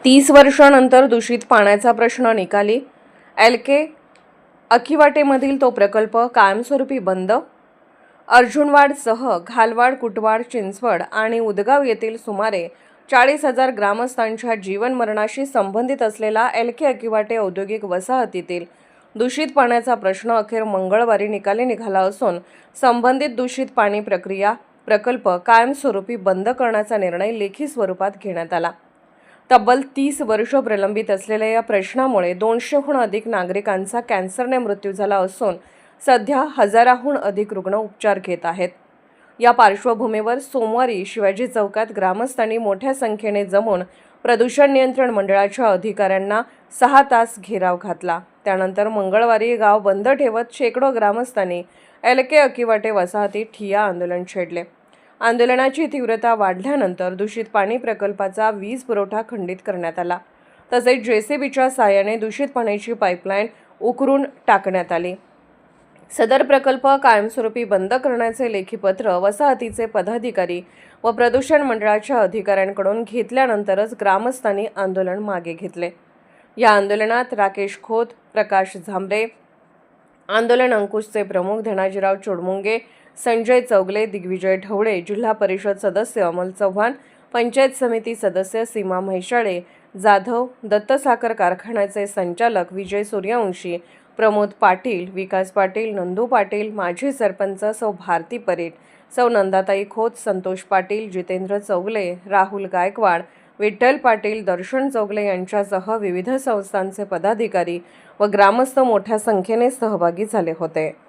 30 वर्षांनंतर दूषित पाण्याचा प्रश्न निकाली. LK अकिवाटेमधील तो प्रकल्प कायमस्वरूपी बंद. अर्जुनवाडसह घालवाड, कुटवाड, चिंचवड आणि उदगाव येथील सुमारे 40,000 ग्रामस्थांच्या जीवनमरणाशी संबंधित असलेला LK अकिवाटे औद्योगिक वसाहतीतील दूषित पाण्याचा प्रश्न अखेर मंगळवारी निकाली निघाला असून संबंधित दूषित पाणी प्रक्रिया प्रकल्प कायमस्वरूपी बंद करण्याचा निर्णय लेखी स्वरूपात घेण्यात आला. तब्बल 30 वर्ष प्रलंबित असलेल्या या प्रश्नामुळे 200हून अधिक नागरिकांचा कॅन्सरने मृत्यू झाला असून सध्या हजाराहून अधिक रुग्ण उपचार घेत आहेत. या पार्श्वभूमीवर सोमवारी शिवाजी चौकात ग्रामस्थांनी मोठ्या संख्येने जमून प्रदूषण नियंत्रण मंडळाच्या अधिकाऱ्यांना 6 तास घेराव घातला. त्यानंतर मंगळवारी गाव बंद ठेवत शेकडो ग्रामस्थांनी LK अकिवाटे वसाहतीत ठिय्या आंदोलन छेडले. आंदोलनाची तीव्रता वाढल्यानंतर दूषित पाणी प्रकल्पाचा वीज पुरवठा खंडित करण्यात आला. तसेच JCBच्या साहाय्याने दूषित पाण्याची पाईपलाईन उकरून टाकण्यात आली. सदर प्रकल्प कायमस्वरूपी बंद करण्याचे लेखी पत्र वसाहतीचे पदाधिकारी व प्रदूषण मंडळाच्या अधिकाऱ्यांकडून घेतल्यानंतरच ग्रामस्थांनी आंदोलन मागे घेतले. या आंदोलनात राकेश खोत, प्रकाश झांबरे, आंदोलन अंकुशचे प्रमुख धनाजीराव चोडमुंगे, संजय चौगले, दिग्विजय ढवळे, जिल्हा परिषद सदस्य अमल चव्हाण, पंचायत समिती सदस्य सीमा म्हैसाळे जाधव, दत्त साखर कारखान्याचे संचालक विजय सूर्यवंशी, प्रमोद पाटील, विकास पाटील, नंदू पाटील, माजी सरपंच सौ भारती परेड, सौ नंदाताई खोत, संतोष पाटील, जितेंद्र चौगले, राहुल गायकवाड, विठ्ठल पाटील, दर्शन चौगले यांच्यासह विविध संस्थांचे पदाधिकारी व ग्रामस्थ मोठ्या संख्येने सहभागी झाले होते.